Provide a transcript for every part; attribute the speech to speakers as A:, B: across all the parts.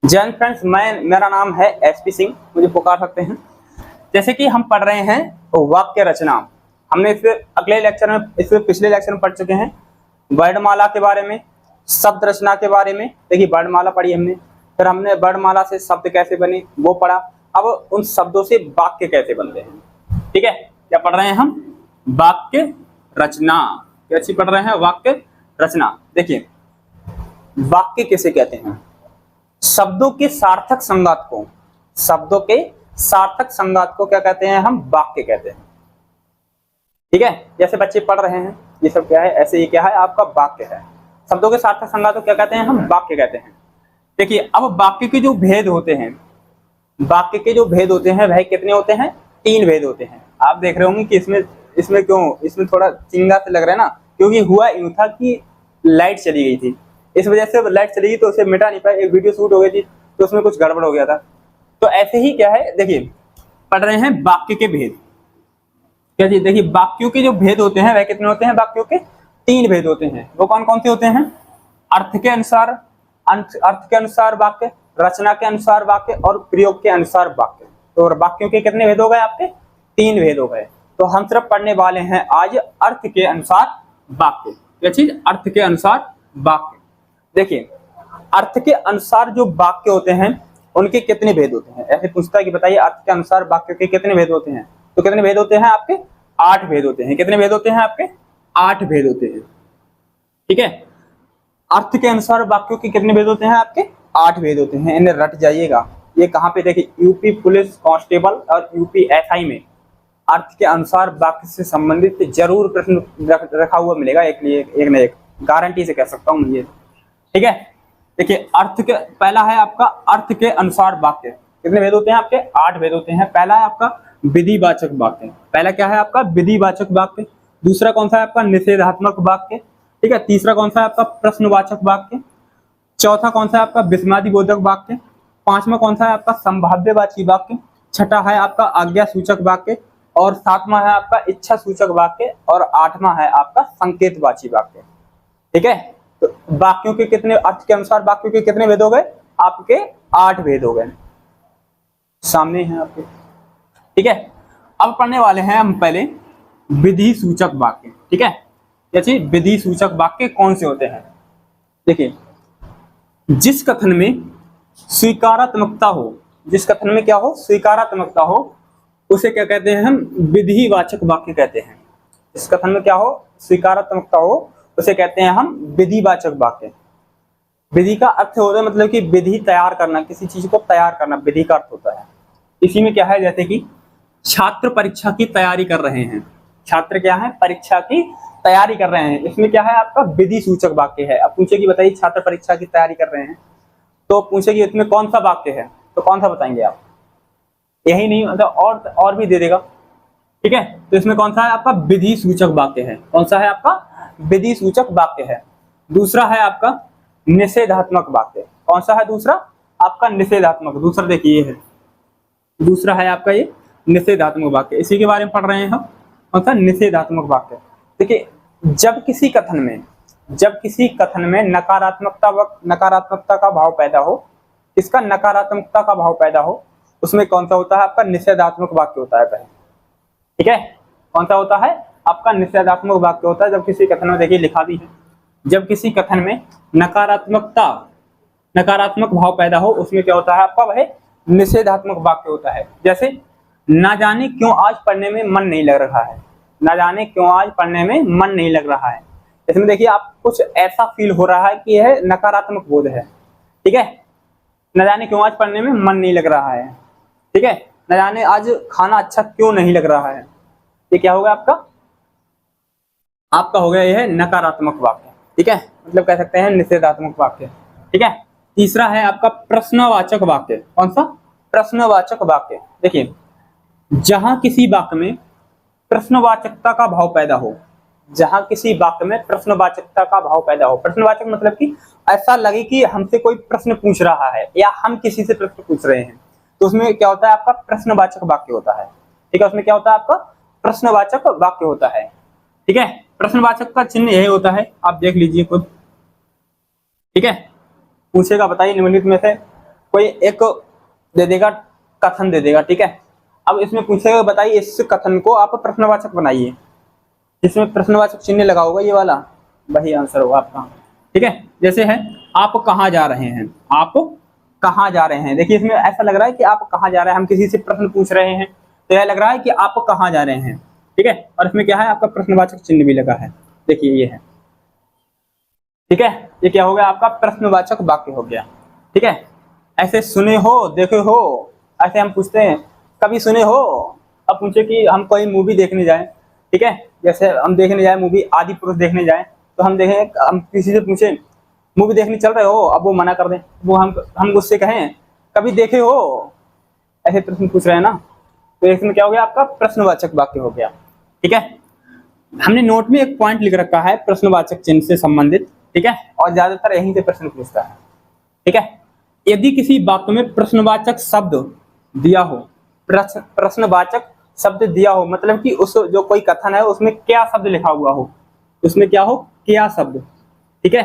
A: जय हिंद फ्रेंड्स, मेरा नाम है एसपी सिंह, मुझे पुकार सकते हैं। जैसे कि हम पढ़ रहे हैं वाक्य रचना। हमने इससे अगले लेक्चर में, इससे पिछले लेक्चर में पढ़ चुके हैं वर्णमाला के बारे में, शब्द रचना के बारे में। देखिए वर्णमाला पढ़ी हमने, फिर हमने वर्णमाला से शब्द कैसे बने वो पढ़ा। अब उन शब्दों से वाक्य कैसे बनते हैं। ठीक है, क्या पढ़ रहे हैं हम? वाक्य रचना। कैसी पढ़ रहे हैं? वाक्य रचना। देखिए वाक्य किसे कहते हैं? शब्दों के सार्थक संघात को, शब्दों के सार्थक संघात को क्या कहते हैं? हम वाक्य कहते हैं। ठीक है, जैसे बच्चे पढ़ रहे हैं ये सब क्या है, ऐसे ये क्या है? आपका वाक्य है। शब्दों के सार्थक संघात को क्या कहते हैं? हम वाक्य कहते हैं। देखिए अब वाक्य के जो भेद होते हैं, वाक्य के जो भेद होते हैं वह कितने होते हैं? 3 भेद होते हैं। आप देख रहे होंगे कि इसमें क्यों इसमें थोड़ा चिंगा से लग रहा है ना, क्योंकि हुआ यूं था कि लाइट चली गई थी, इस वजह से लाइट चली गई तो उसे मिटा नहीं पाया। एक वीडियो शूट हो गई थी तो उसमें कुछ गड़बड़ हो गया था। तो ऐसे ही क्या है, देखिए पढ़ रहे हैं वाक्य के भेद। क्या जी? देखिए वाक्यों के जो भेद होते हैं वह कितने होते हैं? वाक्यों के 3 भेद होते हैं। वो कौन कौन से होते हैं? अर्थ के अनुसार, अर्थ के अनुसार वाक्य, रचना के अनुसार वाक्य और प्रयोग के अनुसार वाक्य। तो वाक्यों के कितने भेद हो गए? आपके 3 भेद हो गए। तो हम सिर्फ पढ़ने वाले हैं आज अर्थ के अनुसार वाक्य। क्या चीज? अर्थ के अनुसार वाक्य। देखिए अर्थ के अनुसार जो वाक्य होते हैं उनके कितने भेद होते हैं? ऐसे पूछता है कि बताइए अर्थ के अनुसार वाक्य के कितने भेद होते हैं? तो कितने भेद होते हैं आपके? 8 भेद होते हैं। कितने भेद होते हैं आपके? 8 भेद होते हैं। ठीक है, अर्थ के अनुसार वाक्यों के कितने भेद होते हैं आपके? 8 भेद होते हैं। इन्हें रट जाइएगा। ये कहाँ पे? देखिए यूपी पुलिस कांस्टेबल और यूपी एसआई में अर्थ के अनुसार वाक्य से संबंधित जरूर प्रश्न रखा हुआ मिलेगा, एक न एक, गारंटी से कह सकता हूँ ये। ठीक है, देखिए अर्थ के पहला है आपका अर्थ के अनुसार वाक्य। कितने भेद होते हैं आपके? 8 भेद होते हैं। पहला है आपका विधिवाचक वाक्य। पहला क्या है आपका? विधिवाचक वाक्य। दूसरा कौन सा है आपका? निषेधात्मक वाक्य। ठीक है, तीसरा कौन सा है आपका? प्रश्नवाचक वाक्य। चौथा कौन सा है आपका? विस्मयादिबोधक वाक्य। पांचवा कौन सा है आपका? संभाव्यवाची वाक्य। छठा है आपका आज्ञा सूचक वाक्य और सातवां है आपका इच्छा सूचक वाक्य और आठवां है आपका संकेतवाची वाक्य। ठीक है, तो वाक्यों के कितने, अर्थ के अनुसार वाक्यों के कितने भेद हो गए? आपके 8 भेद हो गए, सामने हैं आपके। ठीक है, अब पढ़ने वाले हैं हम पहले विधि सूचक वाक्य। ठीक है, जैसे विधि सूचक वाक्य कौन से होते हैं? देखिए जिस कथन में स्वीकारात्मकता हो, जिस कथन में क्या हो? स्वीकारात्मकता हो, उसे क्या कहते हैं? हम विधिवाचक वाक्य कहते हैं। जिस कथन में क्या हो? स्वीकारात्मकता हो, उसे कहते हैं हम विधिवाचक वाक्य। विधि का अर्थ होता है मतलब कि विधि तैयार करना, किसी चीज को तैयार करना, विधि का अर्थ होता है। इसी में क्या है, जैसे कि छात्र परीक्षा की तैयारी कर रहे हैं। छात्र क्या है? परीक्षा की तैयारी कर रहे हैं। इसमें क्या है आपका? विधि सूचक वाक्य है। अब पूछे कि बताइए छात्र परीक्षा की तैयारी कर रहे हैं, तो पूछे कि इसमें कौन सा वाक्य है, तो कौन सा बताएंगे आप? यही नहीं मतलब और भी दे देगा। ठीक है, तो इसमें कौन सा है आपका? विधि सूचक वाक्य है। कौन सा है आपका? विधि सूचक वाक्य है। दूसरा है आपका निषेधात्मक वाक्य। कौन सा है दूसरा? आपका निषेधात्मक। दूसरा देखिए ये है, दूसरा है आपका ये निषेधात्मक वाक्य। इसी के बारे में पढ़ रहे हैं हम। कौन सा? निषेधात्मक वाक्य। देखिए जब किसी कथन में नकारात्मकता का भाव पैदा हो, इसका नकारात्मकता का भाव पैदा हो, उसमें कौन सा होता है? आपका निषेधात्मक वाक्य होता है पहले। ठीक है, कौन सा होता है? आपका निषेधात्मक वाक्य होता है। जब किसी कथन में, देखिए लिखा भी है, जब किसी कथन में नकारात्मक भाव पैदा हो, उसमें क्या होता है आपका? वह निषेधात्मक वाक्य होता है। जैसे ना जाने क्यों आज पढ़ने में मन नहीं लग रहा है। ना जाने क्यों आज पढ़ने में मन नहीं लग रहा है, इसमें देखिए आप कुछ ऐसा फील हो रहा है कि यह नकारात्मक बोध है। ठीक है, न जाने क्यों आज पढ़ने में मन नहीं लग रहा है। ठीक है, न जाने आज खाना अच्छा क्यों नहीं लग रहा है, ये क्या होगा आपका? आपका हो गया यह नकारात्मक वाक्य। ठीक है, मतलब कह सकते हैं निषेधात्मक वाक्य। ठीक है, तीसरा है आपका प्रश्नवाचक वाक्य। कौन सा? प्रश्नवाचक वाक्य। देखिए जहां किसी वाक्य में प्रश्नवाचकता का भाव पैदा हो, जहां किसी वाक्य में प्रश्नवाचकता का भाव पैदा हो, प्रश्नवाचक मतलब कि ऐसा लगे कि हमसे कोई प्रश्न पूछ रहा है या हम किसी से प्रश्न पूछ रहे हैं, तो उसमें क्या होता है? आपका प्रश्नवाचक वाक्य होता है। ठीक है, उसमें क्या होता है? आपका प्रश्नवाचक वाक्य होता है। ठीक है, प्रश्नवाचक का चिन्ह यही होता है, आप देख लीजिए खुद। ठीक है, पूछेगा बताइए निम्नलिखित में से कोई एक दे देगा, कथन दे देगा, ठीक है। अब इसमें पूछेगा बताइए इस कथन को आप प्रश्नवाचक बनाइए, जिसमें प्रश्नवाचक चिन्ह लगा होगा ये वाला, वही आंसर होगा आपका, ठीक है। जैसे है आप कहाँ जा रहे हैं, आप कहाँ जा रहे हैं, देखिए इसमें ऐसा लग रहा है कि आप कहाँ जा रहे हैं, हम किसी से प्रश्न पूछ रहे हैं तो यह लग रहा है कि आप कहाँ जा रहे हैं, ठीक है। और इसमें क्या है आपका प्रश्नवाचक चिन्ह भी लगा है, देखिए ये है, ठीक है। ये क्या हो गया आपका प्रश्नवाचक वाक्य हो गया, ठीक है। ऐसे सुने हो, देखे हो, ऐसे हम पूछते हैं कभी सुने हो। अब पूछे कि हम कोई मूवी देखने जाएं, ठीक है, जैसे हम देखने जाए मूवी आदि पुरुष देखने जाएं, तो हम देखें, हम किसी से पूछे मूवी देखने चल रहे हो, अब वो मना कर दें, वो हम उससे कहें कभी देखे हो, ऐसे प्रश्न पूछ रहे हैं ना, तो इसमें क्या हो गया आपका प्रश्नवाचक वाक्य हो गया, ठीक है। हमने नोट में एक पॉइंट लिख रखा है प्रश्नवाचक चिन्ह से संबंधित, ठीक है, और ज्यादातर यहीं से प्रश्न पूछता है, ठीक है। यदि किसी वाक्य में प्रश्नवाचक शब्द दिया हो, प्रश्नवाचक शब्द दिया हो, मतलब कि उस जो कोई कथन है उसमें क्या शब्द लिखा हुआ हो, उसमें क्या हो, क्या शब्द, ठीक है।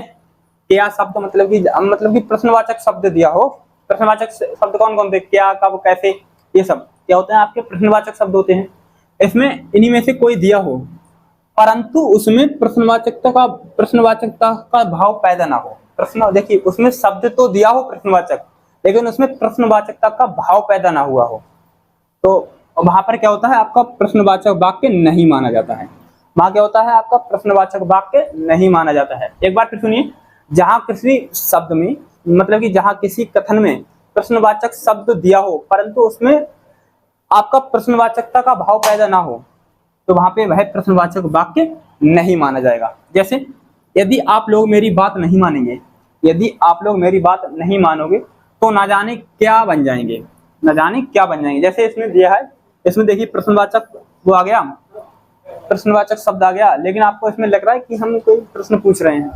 A: क्या शब्द मतलब कि प्रश्नवाचक शब्द दिया हो। प्रश्नवाचक शब्द कौन कौन थे, क्या, कब, कैसे, ये सब क्या होते हैं आपके प्रश्नवाचक शब्द होते हैं। इसमें इन्हीं में से कोई दिया हो परंतु उसमें प्रश्नवाचकता का भाव पैदा ना हो। प्रश्न देखिए उसमें शब्द तो दिया हो प्रश्नवाचक, लेकिन उसमें प्रश्नवाचकता का भाव पैदा ना हुआ हो, तो वहां पर क्या होता है आपका प्रश्नवाचक वाक्य नहीं माना जाता है। वहां क्या होता है आपका प्रश्नवाचक वाक्य नहीं माना जाता है। एक बार फिर सुनिए, जहां किसी शब्द में मतलब कि जहां किसी कथन में प्रश्नवाचक शब्द दिया हो परंतु उसमें आपका प्रश्नवाचकता का भाव पैदा ना हो, तो वहां पे वह प्रश्नवाचक वाक्य नहीं माना जाएगा। जैसे यदि आप लोग मेरी बात नहीं मानेंगे, यदि आप लोग मेरी बात नहीं मानोगे तो ना जाने क्या बन जाएंगे, ना जाने क्या बन जाएंगे। जैसे इसमें दिया है, इसमें देखिए प्रश्नवाचक वो आ गया, प्रश्नवाचक शब्द आ गया, लेकिन आपको इसमें लग रहा है कि हम कोई प्रश्न पूछ रहे हैं,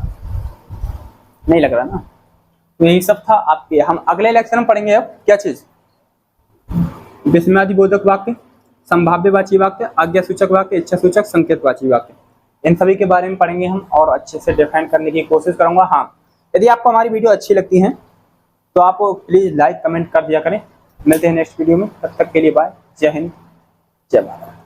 A: नहीं लग रहा ना। तो यही सब था आपके। हम अगले लेक्चर में पढ़ेंगे अब क्या चीज, विस्मयादिबोधक वाक्य, संभाव्यवाची वाक्य, आज्ञासूचक वाक्य, इच्छासूचक, संकेतवाची वाक्य, इन सभी के बारे में पढ़ेंगे हम और अच्छे से डिफाइन करने की कोशिश करूंगा। हाँ, यदि आपको हमारी वीडियो अच्छी लगती है तो आप प्लीज लाइक कमेंट कर दिया करें। मिलते हैं नेक्स्ट वीडियो में, तब तक के लिए बाय, जय हिंद, जय भारत।